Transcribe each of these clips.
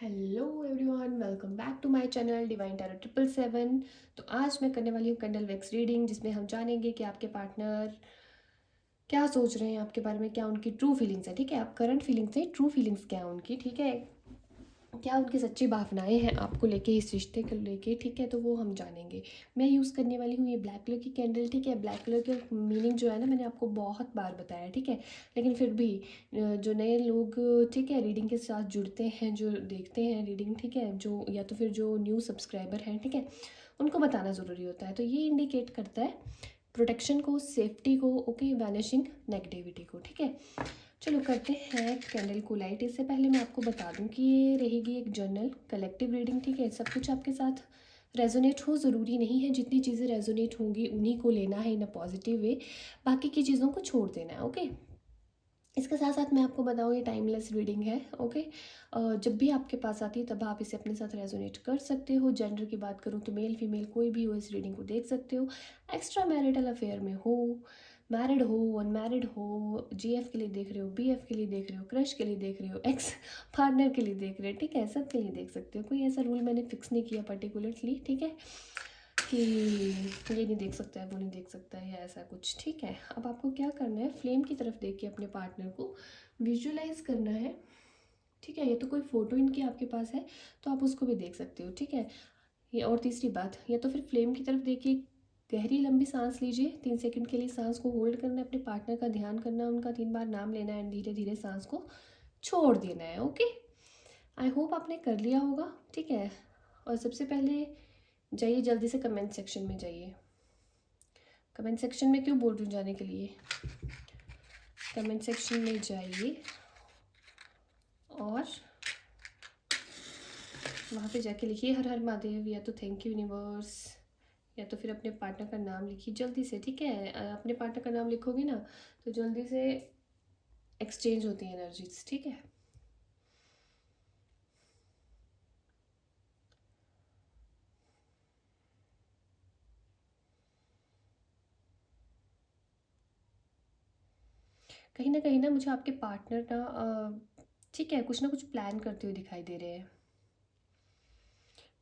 Hello everyone, welcome back to my channel divine tarot 777। तो आज मैं करने वाली हूँ कैंडल वैक्स रीडिंग, जिसमें हम जानेंगे कि आपके पार्टनर क्या सोच रहे हैं आपके बारे में, क्या उनकी ट्रू फीलिंग्स है। ठीक है, आप करंट फीलिंग्स है, ट्रू फीलिंग्स क्या है उनकी। ठीक है, क्या उनकी सच्ची भावनाएं हैं आपको लेके, इस रिश्ते को लेके। ठीक है, तो वो हम जानेंगे। मैं यूज़ करने वाली हूँ ये ब्लैक कलर की कैंडल। ठीक है, ब्लैक कलर का मीनिंग जो है ना, मैंने आपको बहुत बार बताया। ठीक है, लेकिन फिर भी जो नए लोग ठीक है रीडिंग के साथ जुड़ते हैं, जो देखते हैं रीडिंग, ठीक है, जो या तो फिर जो न्यू सब्सक्राइबर हैं, ठीक है, उनको बताना ज़रूरी होता है। तो ये इंडिकेट करता है प्रोटेक्शन को, सेफ्टी को, ओके, वैनिशिंग नेगेटिविटी को। ठीक है, चलो करते हैं कैंडल को लाइट। इससे पहले मैं आपको बता दूं कि ये रहेगी एक जर्नल कलेक्टिव रीडिंग। ठीक है, सब कुछ आपके साथ रेजोनेट हो ज़रूरी नहीं है। जितनी चीज़ें रेजोनेट होंगी उन्हीं को लेना है इन अ पॉजिटिव वे, बाकी की चीज़ों को छोड़ देना है। ओके, इसके साथ साथ मैं आपको बताऊँ ये टाइमलेस रीडिंग है। ओके, जब भी आपके पास आती है तब आप इसे अपने साथ रेजोनेट कर सकते हो। जेंडर की बात करूँ तो मेल फीमेल कोई भी हो इस रीडिंग को देख सकते हो। एक्स्ट्रा मैरिटल अफेयर में हो, मैरिड हो, अनमैरिड हो, जीएफ के लिए देख रहे हो, बीएफ के लिए देख रहे हो, क्रश के लिए देख रहे हो, एक्स पार्टनर के लिए देख रहे हो, ठीक है, सब के लिए देख सकते हो। कोई ऐसा रूल मैंने फिक्स नहीं किया पर्टिकुलरली, ठीक है, कि ये नहीं देख सकता है, वो नहीं देख सकता है, या ऐसा कुछ। ठीक है, अब आपको क्या करना है, फ्लेम की तरफ देख के अपने पार्टनर को विजुअलाइज करना है। ठीक है, ये तो कोई फ़ोटो इनकी आपके पास है तो आप उसको भी देख सकते हो। ठीक है, ये और तीसरी बात, या तो फिर फ्लेम की तरफ देखिए, गहरी लंबी सांस लीजिए, 3 सेकंड के लिए सांस को होल्ड करना है, अपने पार्टनर का ध्यान करना है, उनका 3 बार नाम लेना है एंड धीरे धीरे सांस को छोड़ देना है। ओके, आई होप आपने कर लिया होगा। ठीक है, और सबसे पहले जाइए जल्दी से कमेंट सेक्शन में जाइए। कमेंट सेक्शन में क्यों बोल रही हूँ जाने के लिए, कमेंट सेक्शन में जाइए और वहाँ पे जाके लिखिए हर हर महादेव, या तो थैंक यू यूनिवर्स, या तो फिर अपने पार्टनर का नाम लिखिए जल्दी से। ठीक है, अपने पार्टनर का नाम लिखोगे ना तो जल्दी से एक्सचेंज होती है एनर्जीज। ठीक है, कहीं ना मुझे आपके पार्टनर ना ठीक है कुछ ना कुछ प्लान करते हुए दिखाई दे रहे हैं।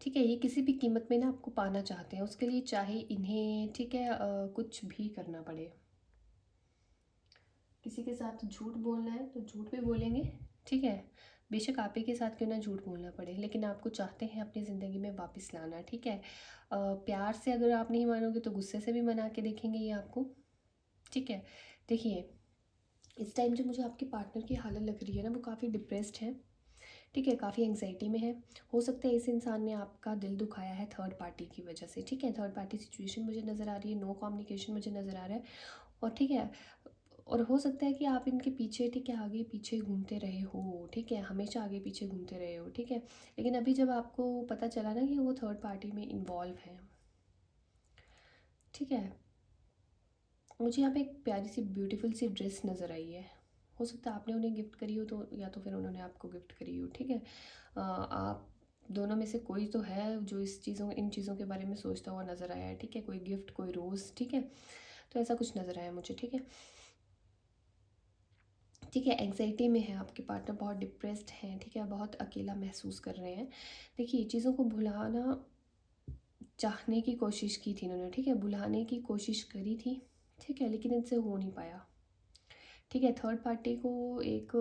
ठीक है, ये किसी भी कीमत में ना आपको पाना चाहते हैं, उसके लिए चाहे इन्हें, ठीक है, कुछ भी करना पड़े। किसी के साथ झूठ बोलना है तो झूठ भी बोलेंगे। ठीक है, बेशक आप ही के साथ क्यों ना झूठ बोलना पड़े, लेकिन आपको चाहते हैं अपनी ज़िंदगी में वापस लाना। ठीक है, प्यार से अगर आप नहीं मानोगे तो गुस्से से भी मना के देखेंगे ये आपको। ठीक है, देखिए, इस टाइम जो मुझे आपके पार्टनर की हालत लग रही है ना, वो काफ़ी डिप्रेस्ड है। ठीक है, काफ़ी एंग्जाइटी में है। हो सकता है इस इंसान ने आपका दिल दुखाया है थर्ड पार्टी की वजह से। ठीक है, थर्ड पार्टी सिचुएशन मुझे नज़र आ रही है, नो कम्युनिकेशन मुझे नज़र आ रहा है। और ठीक है, और हो सकता है कि आप इनके पीछे, ठीक है, आगे पीछे घूमते रहे हो। ठीक है, हमेशा आगे पीछे घूमते रहे हो। ठीक है, लेकिन अभी जब आपको पता चला ना कि वो थर्ड पार्टी में इन्वॉल्व है, ठीक है, मुझे यहाँ पे एक प्यारी सी ब्यूटीफुल सी ड्रेस नज़र आई है। हो सकता है आपने उन्हें गिफ्ट करी हो, तो या तो फिर उन्होंने आपको गिफ्ट करी हो। ठीक है, आप दोनों में से कोई तो है जो इन चीज़ों के बारे में सोचता हुआ नज़र आया है। ठीक है, कोई गिफ्ट, कोई रोज़। ठीक है, तो ऐसा कुछ नज़र आया मुझे। ठीक है, ठीक है, एंग्जाइटी में है आपके पार्टनर, बहुत डिप्रेस्ड हैं। ठीक है, बहुत अकेला महसूस कर रहे हैं। देखिए, चीज़ों को भुलाना चाहने की कोशिश की थी इन्होंने। ठीक है, भुलाने की कोशिश करी थी। ठीक है, लेकिन इनसे हो नहीं पाया। ठीक है, थर्ड पार्टी को एक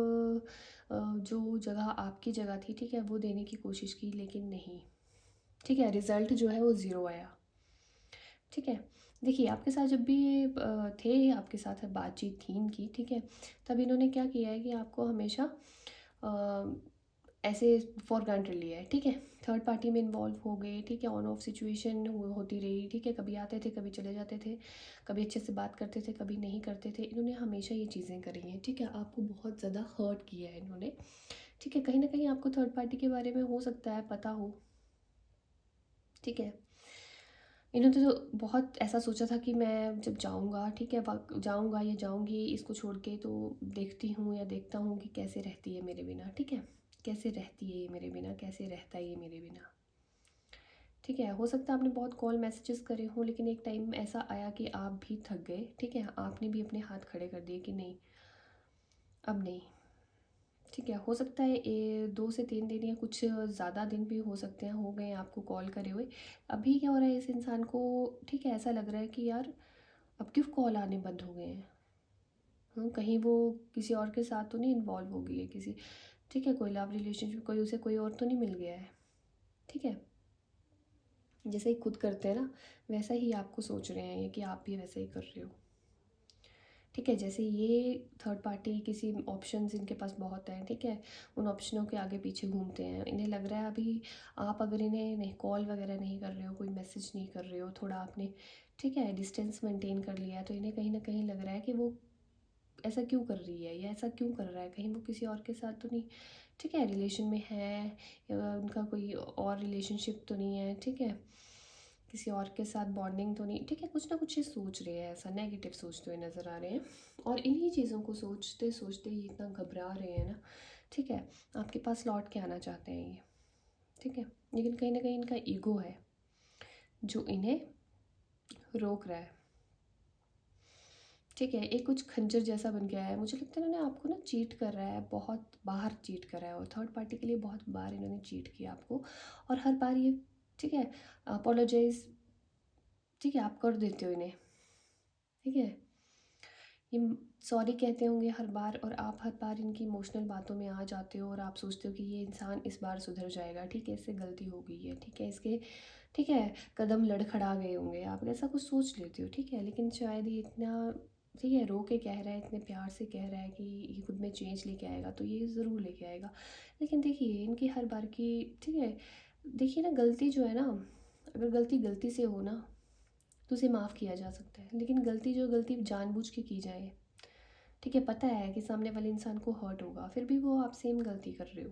जो जगह आपकी जगह थी, ठीक है, वो देने की कोशिश की, लेकिन नहीं। ठीक है, रिज़ल्ट जो है वो ज़ीरो आया। ठीक है, देखिए, आपके साथ जब भी ये थे, आपके साथ बातचीत थी इनकी, ठीक है, तब इन्होंने क्या किया है कि आपको हमेशा अ, ऐसे फॉर ग्रांटेड लिया है। ठीक है, थर्ड पार्टी में इन्वॉल्व हो गए। ठीक है, ऑन ऑफ सिचुएशन होती रही। ठीक है, कभी आते थे, कभी चले जाते थे, कभी अच्छे से बात करते थे, कभी नहीं करते थे। इन्होंने हमेशा ये चीज़ें करी हैं। ठीक है, आपको बहुत ज़्यादा हर्ट किया है इन्होंने। ठीक है, कहीं ना कहीं आपको थर्ड पार्टी के बारे में हो सकता है पता हो। ठीक है, इन्होंने तो बहुत ऐसा सोचा था कि मैं जब जाऊंगा, ठीक है, जाऊंगा या जाऊंगी इसको छोड़ के, तो देखती हूँ या देखता हूँ कि कैसे रहती है मेरे बिना। ठीक है, कैसे रहती है ये मेरे बिना, कैसे रहता है ये मेरे बिना। ठीक है, हो सकता है आपने बहुत कॉल मैसेजेस करे हों, लेकिन एक टाइम ऐसा आया कि आप भी थक गए। ठीक है, आपने भी अपने हाथ खड़े कर दिए कि नहीं, अब नहीं, ठीक है, हो सकता है 2 से 3 दिन या कुछ ज़्यादा दिन भी हो सकते हैं, हो गए हैं आपको कॉल करे हुए। अभी क्या हो रहा है इस इंसान को, ठीक है, ऐसा लग रहा है कि यार अब क्यों कॉल आने बंद हो गए हैं। कहीं वो किसी और के साथ तो नहीं इन्वॉल्व हो गई है किसी, ठीक है, कोई लव रिलेशनशिप, कोई उसे कोई और तो नहीं मिल गया है। ठीक है, जैसे ही खुद करते हैं ना, वैसा ही आपको सोच रहे हैं ये कि आप भी वैसा ही कर रहे हो। ठीक है, जैसे ये थर्ड पार्टी किसी ऑप्शंस इनके पास बहुत हैं, ठीक है, उन ऑप्शनों के आगे पीछे घूमते हैं। इन्हें लग रहा है अभी आप अगर इन्हें नहीं कॉल वगैरह नहीं कर रहे हो, कोई मैसेज नहीं कर रहे हो, थोड़ा आपने, ठीक है, डिस्टेंस मेंटेन कर लिया है, तो इन्हें कहीं ना कहीं लग रहा है कि वो ऐसा क्यों कर रही है या ऐसा क्यों कर रहा है, कहीं वो किसी और के साथ तो नहीं, ठीक है, रिलेशन में है, या उनका कोई और रिलेशनशिप तो नहीं है, ठीक है, किसी और के साथ बॉन्डिंग तो नहीं, ठीक है, कुछ ना कुछ ये सोच रहे हैं, ऐसा नेगेटिव सोचते हुए नज़र आ रहे हैं। और इन्हीं चीज़ों को सोचते सोचते ये इतना घबरा रहे हैं ना, ठीक है, आपके पास लौट के आना चाहते हैं ये, ठीक है, लेकिन कहीं ना कहीं इनका ईगो है जो इन्हें रोक रहा है। ठीक है, एक कुछ खंजर जैसा बन गया है, मुझे लगता है इन्होंने आपको ना चीट कर रहा है, बहुत बार चीट कर रहा है, और थर्ड पार्टी के लिए बहुत बार इन्होंने चीट किया आपको, और हर बार ये, ठीक है, अपोलोजाइज, ठीक है, आप कर देते हो इन्हें, ठीक है, ये सॉरी कहते होंगे हर बार, और आप हर बार इनकी इमोशनल बातों में आ जाते हो, और आप सोचते हो कि ये इंसान इस बार सुधर जाएगा, ठीक है, इससे गलती हो गई है, ठीक है, इसके, ठीक है, कदम लड़खड़ा गए होंगे, आप ऐसा कुछ सोच लेते हो, ठीक है, लेकिन शायद ये इतना, ठीक है, रो के कह रहा है, इतने प्यार से कह रहा है कि ये खुद में चेंज लेके आएगा, तो ये ज़रूर लेके आएगा। लेकिन देखिए इनकी हर बार की, ठीक है, देखिए ना, गलती जो है ना, अगर गलती गलती से हो ना तो उसे माफ़ किया जा सकता है, लेकिन गलती जानबूझ के की जाए, ठीक है, पता है कि सामने वाले इंसान को हर्ट होगा, फिर भी वो आप सेम गलती कर रहे हो,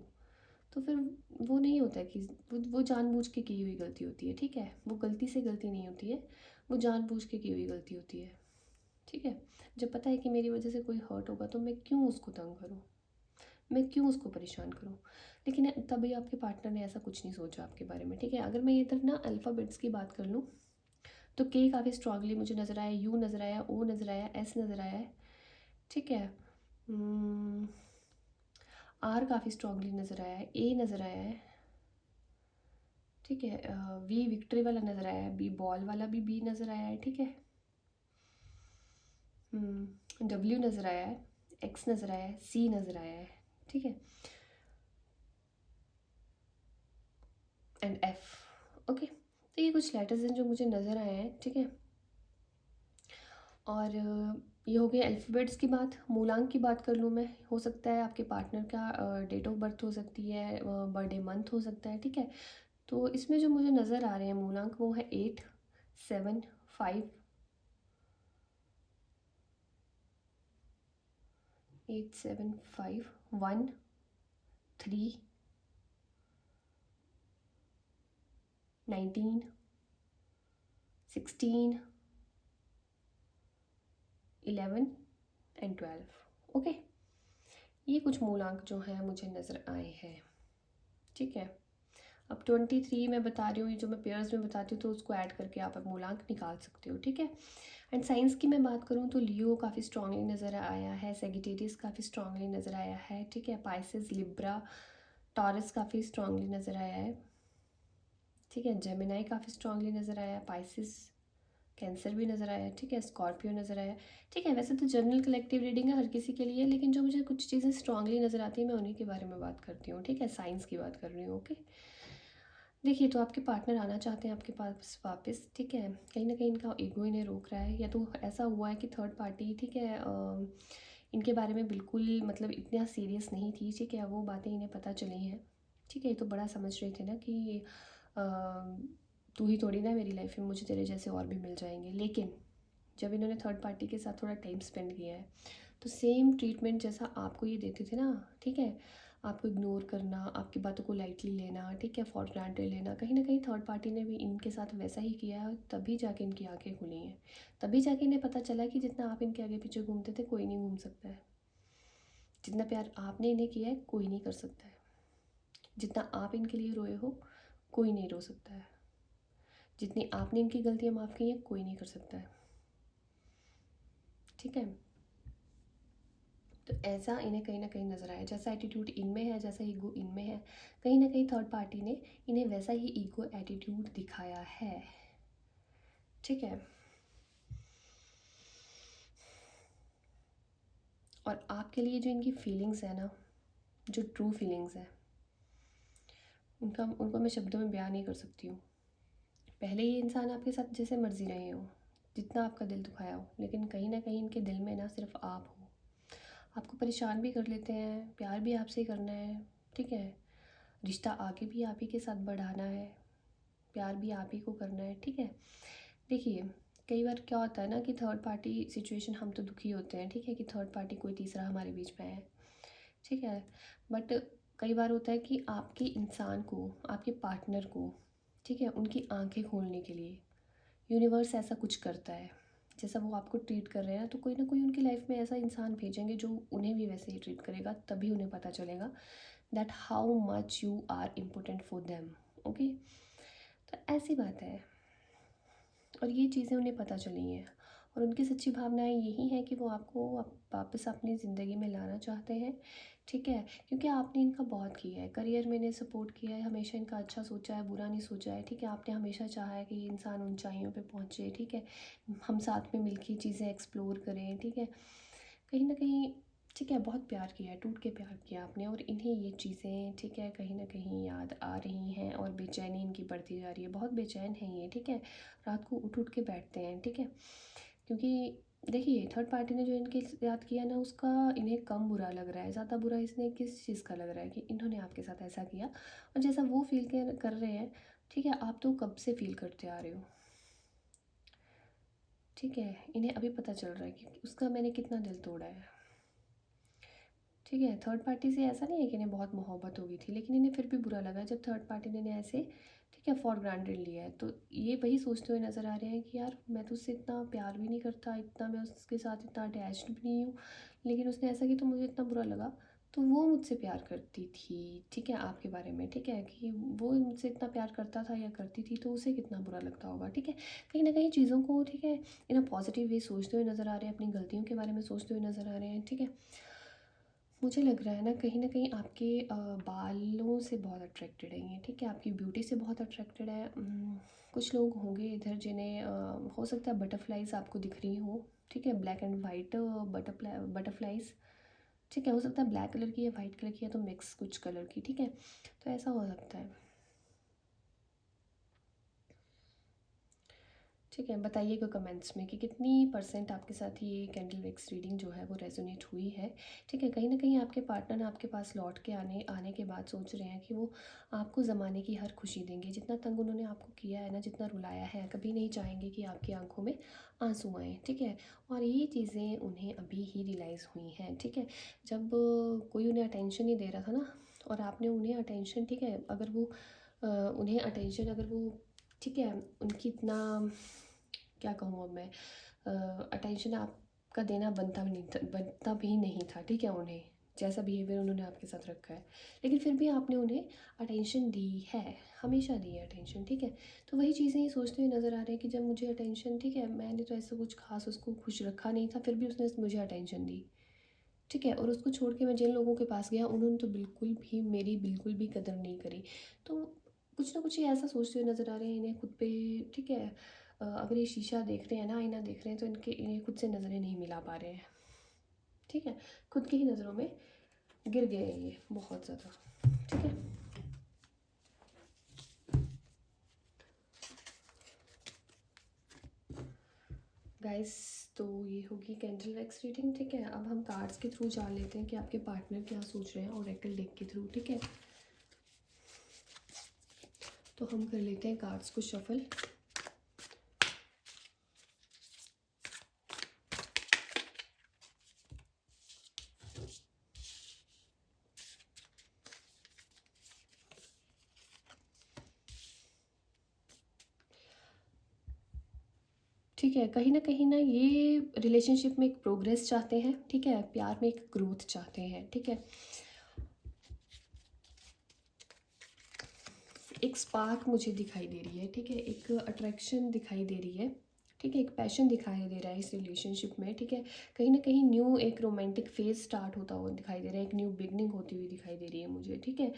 तो फिर वो नहीं होता है कि वो जानबूझ के की हुई गलती होती है, ठीक है, वो गलती से गलती नहीं होती है, वो जानबूझ के की हुई गलती होती है। ठीक है, जब पता है कि मेरी वजह से कोई हर्ट होगा तो मैं क्यों उसको तंग करूँ, मैं क्यों उसको परेशान करूँ। लेकिन तभी आपके पार्टनर ने ऐसा कुछ नहीं सोचा आपके बारे में, ठीक है, अगर मैं इधर ना अल्फ़ाबेट्स की बात कर लूँ, तो के काफ़ी स्ट्रांगली मुझे नज़र आया, यू नज़र आया, ओ नज़र आया, एस नज़र आया है, ठीक है, आर काफ़ी स्ट्रांगली नज़र आया है, ए नज़र आया है, ठीक है, वी विक्ट्री वाला नज़र आया है, बी बॉल वाला भी बी नज़र आया है, ठीक है, डब्ल्यू नज़र आया है, एक्स नज़र आया है, सी नज़र आया है, ठीक है, एंड एफ। ओके, तो ये कुछ लेटर्स हैं जो मुझे नज़र आए हैं, ठीक है, और ये हो गई अल्फ़ाबेट्स की बात। मूलांक की बात कर लूँ मैं, हो सकता है आपके पार्टनर का डेट ऑफ बर्थ हो सकती है, बर्थडे मंथ हो सकता है, ठीक है, तो इसमें जो मुझे नज़र आ रहे हैं मूलांक, वो है 8, 7, 5, 8, 7, 5, 1, 3, 19, 16, 11 एंड 12। ओके, ये कुछ मूलांक जो हैं मुझे नज़र आए हैं, ठीक है। अब 23 मैं बता रही हूँ, ये जो मैं पेयर्स में बताती हूँ तो उसको ऐड करके आप अब मूलांक निकाल सकते हो, ठीक है। एंड साइंस की मैं बात करूँ तो लियो काफ़ी स्ट्रांगली नज़र आया है, सेगिटेरियस काफ़ी स्ट्रांगली नज़र आया है, ठीक है, पाइसेस, लिब्रा, टॉरस काफ़ी स्ट्रांगली नज़र आया है, ठीक है, जेमिनाई काफ़ी स्ट्रांगली नज़र आया है, पाइसेस, कैंसर भी नज़र आया है, ठीक है, स्कॉर्पियो नज़र आया है, ठीक है। वैसे तो जनरल कलेक्टिव रीडिंग है हर किसी के लिए, लेकिन जो मुझे कुछ चीज़ें स्ट्रांगली नज़र आती हैं मैं उन्हीं के बारे में बात करती हूँ, ठीक है, साइंस की बात कर रही हूँ। ओके, देखिए, तो आपके पार्टनर आना चाहते हैं आपके पास वापस, ठीक है, कहीं ना कहीं इनका ईगो इन्हें रोक रहा है, या तो ऐसा हुआ है कि थर्ड पार्टी, ठीक है, इनके बारे में बिल्कुल मतलब इतना सीरियस नहीं थी, ठीक है, वो बातें इन्हें पता चली हैं, ठीक है, ये तो बड़ा समझ रहे थे ना कि अ, तू ही थोड़ी ना मेरी लाइफ में, मुझे तेरे जैसे और भी मिल जाएंगे, लेकिन जब इन्होंने थर्ड पार्टी के साथ थोड़ा टाइम स्पेंड किया है, तो सेम ट्रीटमेंट जैसा आपको ये देते थे ना, ठीक है, आपको इग्नोर करना, आपकी बातों को लाइटली लेना, ठीक है, फॉर ग्रांटेड लेना, कहीं ना कहीं थर्ड पार्टी ने भी इनके साथ वैसा ही किया है, तभी जाके इनकी आंखें खुली हैं, तभी जाके इन्हें पता चला कि जितना आप इनके आगे पीछे घूमते थे कोई नहीं घूम सकता है, जितना प्यार आपने इन्हें किया है कोई नहीं कर सकता है, जितना आप इनके लिए रोए हो कोई नहीं रो सकता है, जितनी आपने इनकी गलतियाँ माफ़ की हैं कोई नहीं कर सकता है, ठीक है। तो ऐसा इन्हें कहीं ना कहीं नज़र आया, जैसा एटीट्यूड इनमें है, जैसा ईगो इनमें है, कहीं ना कहीं थर्ड पार्टी ने इन्हें वैसा ही ईगो एटीट्यूड दिखाया है। ठीक है, और आपके लिए जो इनकी फीलिंग्स है ना, जो ट्रू फीलिंग्स है, उनका उनको मैं शब्दों में बयान नहीं कर सकती हूँ। पहले ये इंसान आपके साथ जैसे मर्जी रहे हो, जितना आपका दिल दुखाया हो, लेकिन कहीं ना कहीं इनके दिल में ना सिर्फ आप हो। आपको परेशान भी कर लेते हैं, प्यार भी आपसे ही करना है। ठीक है, रिश्ता आगे भी आप ही के साथ बढ़ाना है, प्यार भी आप ही को करना है। ठीक है, देखिए कई बार क्या होता है ना कि थर्ड पार्टी सिचुएशन, हम तो दुखी होते हैं, ठीक है, कि थर्ड पार्टी कोई तीसरा हमारे बीच में है। ठीक है, बट कई बार होता है कि आपके इंसान को, आपके पार्टनर को, ठीक है, उनकी आंखें खोलने के लिए यूनिवर्स ऐसा कुछ करता है। जैसा वो आपको ट्रीट कर रहे हैं, तो कोई ना कोई उनकी लाइफ में ऐसा इंसान भेजेंगे जो उन्हें भी वैसे ही ट्रीट करेगा, तभी उन्हें पता चलेगा that how much you are important for them. Okay, तो ऐसी बात है, और ये चीज़ें उन्हें पता चली हैं, और उनकी सच्ची भावनाएं यही हैं कि वो आपको वापस अपनी ज़िंदगी में लाना चाहते हैं। ठीक है, क्योंकि आपने इनका बहुत किया है, करियर में इन्हें सपोर्ट किया है, हमेशा इनका अच्छा सोचा है, बुरा नहीं सोचा है। ठीक है, आपने हमेशा चाहा है कि ये इंसान ऊंचाइयों पे पहुंचे। ठीक है, हम साथ में मिलकर चीज़ें एक्सप्लोर करें। ठीक है, कहीं ना कहीं, ठीक है, बहुत प्यार किया है, टूट के प्यार किया आपने, और इन्हें ये चीज़ें, ठीक है, कहीं ना कहीं याद आ रही हैं, और बेचैनी इनकी बढ़ती जा रही है, बहुत बेचैन हैं ये। ठीक है, रात को उठ उठ के बैठते हैं। ठीक है, क्योंकि देखिए थर्ड पार्टी ने जो इनके साथ किया ना, उसका इन्हें कम बुरा लग रहा है, ज़्यादा बुरा इसने किस चीज़ का लग रहा है कि इन्होंने आपके साथ ऐसा किया, और जैसा वो फील कर रहे हैं, ठीक है, आप तो कब से फील करते आ रहे हो। ठीक है, इन्हें अभी पता चल रहा है कि उसका मैंने कितना दिल तोड़ा है। ठीक है, थर्ड पार्टी से ऐसा नहीं है कि इन्हें बहुत मोहब्बत हो गई थी, लेकिन इन्हें फिर भी बुरा लगा जब थर्ड पार्टी ने इन्हें ऐसे, ठीक है, फॉर ग्रांटेड लिया है। तो ये वही सोचते हुए नज़र आ रहे हैं कि यार मैं तो उससे इतना प्यार भी नहीं करता, इतना मैं उसके साथ इतना अटैच्ड भी नहीं हूँ, लेकिन उसने ऐसा किया तो मुझे इतना बुरा लगा। तो वो मुझसे प्यार करती थी, ठीक है, आपके बारे में, ठीक है, कि वो मुझसे इतना प्यार करता था या करती थी, तो उसे कितना बुरा लगता होगा। ठीक है, कहीं ना कहीं चीज़ों को, ठीक है, इन पॉजिटिव वे सोचते हुए नज़र आ रहे हैं, अपनी गलतियों के बारे में सोचते हुए नज़र आ रहे हैं। ठीक है, मुझे लग रहा है ना कहीं आपके बालों से बहुत अट्रैक्टेड है ये। ठीक है, आपकी ब्यूटी से बहुत अट्रैक्टेड है। कुछ लोग होंगे इधर जिन्हें हो सकता है बटरफ्लाइज आपको दिख रही हो। ठीक है, ब्लैक एंड वाइट बटरफ्लाइज। ठीक है, हो सकता है ब्लैक कलर की या वाइट कलर की, या तो मिक्स कुछ कलर की। ठीक है, तो ऐसा हो सकता है। ठीक है, बताइएगा कमेंट्स में कि कितनी परसेंट आपके साथ ये कैंडल विक्स रीडिंग जो है वो रेजोनेट हुई है। ठीक है, कहीं ना कहीं आपके पार्टनर आपके पास लौट के आने आने के बाद सोच रहे हैं कि वो आपको ज़माने की हर खुशी देंगे। जितना तंग उन्होंने आपको किया है ना, जितना रुलाया है, कभी नहीं चाहेंगे कि आपकी आंखों में आंसू आएँ। ठीक है, और ये चीज़ें उन्हें अभी ही रियलाइज़ हुई हैं। ठीक है, जब कोई उन्हें अटेंशन नहीं दे रहा था ना, और आपने उन्हें अटेंशन, ठीक है, अगर वो उन्हें अटेंशन, अगर वो, ठीक है, उनकी इतना, क्या कहूँ अब मैं, अटेंशन आपका देना बनता भी नहीं था, बनता भी नहीं था। ठीक है, उन्हें जैसा बिहेवियर उन्होंने आपके साथ रखा है, लेकिन फिर भी आपने उन्हें अटेंशन दी है, हमेशा दी है अटेंशन। ठीक है, तो वही चीज़ें ये सोचते हुए नज़र आ रहे हैं कि जब मुझे अटेंशन, ठीक है, मैंने तो ऐसा कुछ खास उसको खुश रखा नहीं था, फिर भी उसने मुझे अटेंशन दी। ठीक है, और उसको छोड़ के मैं जिन लोगों के पास गया, उन्होंने तो बिल्कुल भी मेरी बिल्कुल भी कदर नहीं करी। तो कुछ ना कुछ ये ऐसा सोचते हुए नज़र आ रहे हैं इन्हें खुद पे। ठीक है, अगर ये शीशा देख रहे हैं ना, आईना देख रहे हैं, तो इन्हें खुद से नज़रें नहीं मिला पा रहे हैं। ठीक है, खुद की ही नज़रों में गिर गए हैं ये बहुत ज़्यादा। ठीक है, गाइस, तो ये होगी कैंडल वैक्स रीडिंग। ठीक है, अब हम कार्ड्स के थ्रू जान लेते हैं कि आपके पार्टनर क्या सोच रहे हैं, ओरेकल डेक के थ्रू। ठीक है, तो हम कर लेते हैं कार्ड्स को शफल। ठीक है, कहीं ना ये रिलेशनशिप में एक प्रोग्रेस चाहते हैं। ठीक है, प्यार में एक ग्रोथ चाहते हैं। ठीक है, एक स्पार्क मुझे दिखाई दे रही है। ठीक है, एक अट्रैक्शन दिखाई दे रही है। ठीक है, एक पैशन दिखाई दे रहा है इस रिलेशनशिप में, ठीक है। कहीं न कहीं न्यू एक रोमांटिक फेज़ स्टार्ट होता हुआ दिखाई दे रहा है, एक न्यू बिगिनिंग होती हुई दिखाई दे रही है मुझे, ठीक है।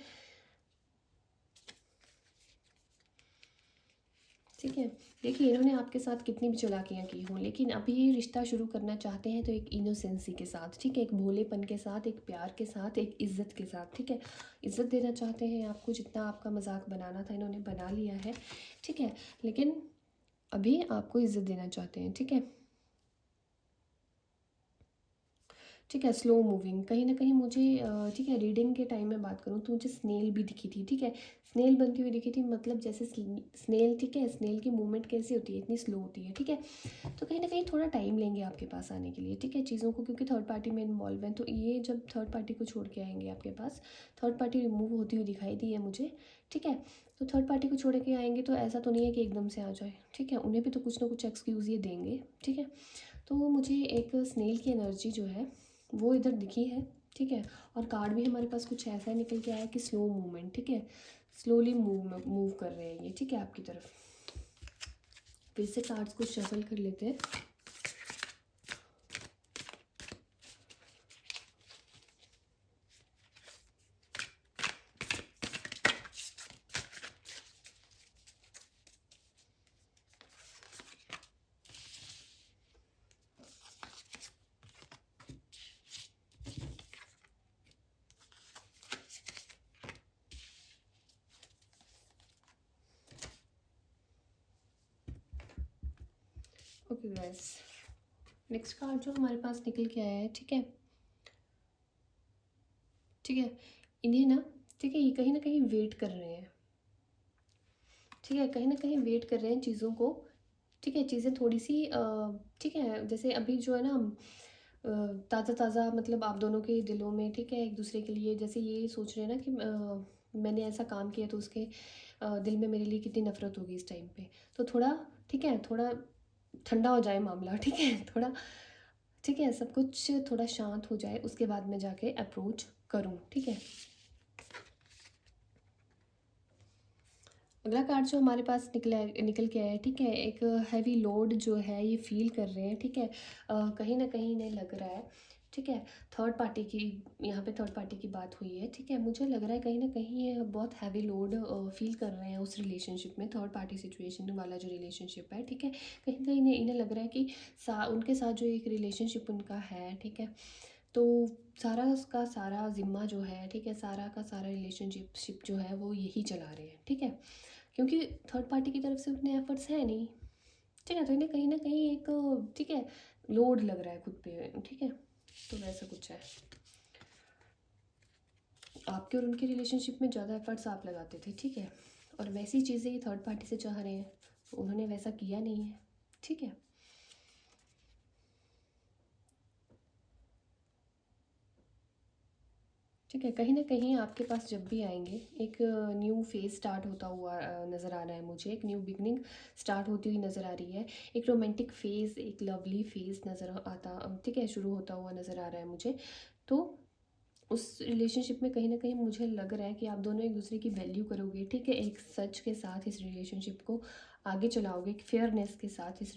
ठीक है, देखिए इन्होंने आपके साथ कितनी भी चालाकियाँ की हों, लेकिन अभी ये रिश्ता शुरू करना चाहते हैं तो एक इनोसेंसी के साथ, ठीक है, एक भोलेपन के साथ, एक प्यार के साथ, एक इज़्ज़त के साथ, ठीक है। इज़्ज़त देना चाहते हैं आपको, जितना आपका मज़ाक बनाना था इन्होंने बना लिया है, ठीक है। लेकिन अभी आपको इज़्ज़त देना चाहते हैं, ठीक है। ठीक है, स्लो मूविंग कहीं न कहीं मुझे ठीक है, रीडिंग के टाइम में बात करूँ तो मुझे स्नेल भी दिखी थी, ठीक है। स्नेल बनती हुई दिखी थी, मतलब जैसे स्नेल, ठीक है, स्नेल की मूवमेंट कैसी होती है, इतनी स्लो होती है, ठीक है। तो कहीं न कहीं थोड़ा टाइम लेंगे आपके पास आने के लिए, ठीक है, चीज़ों को, क्योंकि थर्ड पार्टी में इन्वॉल्व हैं, तो ये जब थर्ड पार्टी को छोड़ के आएँगे आपके पास, थर्ड पार्टी रिमूव होती हुई दिखाई दी है मुझे, ठीक है। तो थर्ड पार्टी को छोड़ के आएँगे तो ऐसा तो नहीं है कि एकदम से आ जाए, ठीक है, उन्हें भी तो कुछ ना कुछ एक्सक्यूज़ ये देंगे, ठीक है। तो मुझे एक स्नेल की एनर्जी जो है वो इधर दिखी है, ठीक है। और कार्ड भी हमारे पास कुछ ऐसा निकल के आया कि स्लो मूवमेंट, ठीक है, स्लोली मूव मूव कर रहे हैं ये, ठीक है, आपकी तरफ। फिर से कार्ड्स को शफल कर लेते हैं। ओके गाइस, नेक्स्ट कार्ड जो हमारे पास निकल के आया है, ठीक है, ठीक है, इन्हें ना, ठीक है, ये कहीं ना कहीं वेट कर रहे हैं, ठीक है, कहीं ना कहीं वेट कर रहे हैं चीज़ों को, ठीक है, चीज़ें थोड़ी सी ठीक है, जैसे अभी जो है ना ताज़ा ताज़ा, मतलब आप दोनों के दिलों में, ठीक है, एक दूसरे के लिए जैसे ये सोच रहे हैं ना कि मैंने ऐसा काम किया तो उसके दिल में मेरे लिए कितनी नफ़रत होगी इस टाइम पे। तो थोड़ा, ठीक है, थोड़ा ठंडा हो जाए मामला, ठीक है, थोड़ा, ठीक है, सब कुछ थोड़ा शांत हो जाए, उसके बाद मैं जाके अप्रोच करूँ, ठीक है। अगला कार्ड जो हमारे पास निकल के आया है, ठीक है, एक हैवी लोड जो है ये फील कर रहे हैं, ठीक है। कहीं ना कहीं इन्हें लग रहा है, ठीक है, थर्ड पार्टी की, यहाँ पे थर्ड पार्टी की बात हुई है, ठीक है, मुझे लग रहा है कहीं ना कहीं ये बहुत हैवी लोड फील कर रहे हैं उस रिलेशनशिप में, थर्ड पार्टी सिचुएशन वाला जो रिलेशनशिप है, ठीक है। कहीं ना कहीं इन्हें लग रहा है कि उनके साथ जो एक रिलेशनशिप उनका है, ठीक है, तो सारा का सारा ज़िम्मा जो है, ठीक है, सारा का सारा रिलेशनशिप जो है वो यही चला रहे हैं, ठीक है, क्योंकि थर्ड पार्टी की तरफ से उतने एफर्ट्स हैं नहीं, ठीक है, तो इन्हें कहीं ना कहीं एक, ठीक है, लोड लग रहा है खुद पे, ठीक है। तो वैसा कुछ है, आपके और उनके रिलेशनशिप में ज़्यादा एफर्ट्स आप लगाते थे, ठीक है, और वैसी चीज़ें ये थर्ड पार्टी से चाह रहे हैं, तो उन्होंने वैसा किया नहीं है, ठीक है। ठीक है, कहीं न कहीं आपके पास जब भी आएँगे, एक न्यू फ़ेज़ स्टार्ट होता हुआ नज़र आ रहा है मुझे, एक न्यू बिगिनिंग स्टार्ट होती हुई नज़र आ रही है। एक रोमांटिक फ़ेज़, एक लवली फ़ेज़ नज़र आता, ठीक है, शुरू होता हुआ नज़र आ रहा है मुझे। तो उस रिलेशनशिप में कहीं न कहीं मुझे लग रहा है कि आप दोनों एक-दूसरे की वैल्यू करोगे, ठीक है? एक सच के साथ इस रिलेशनशिप को आगे चलाओगे, एक फेयरनेस के साथ इस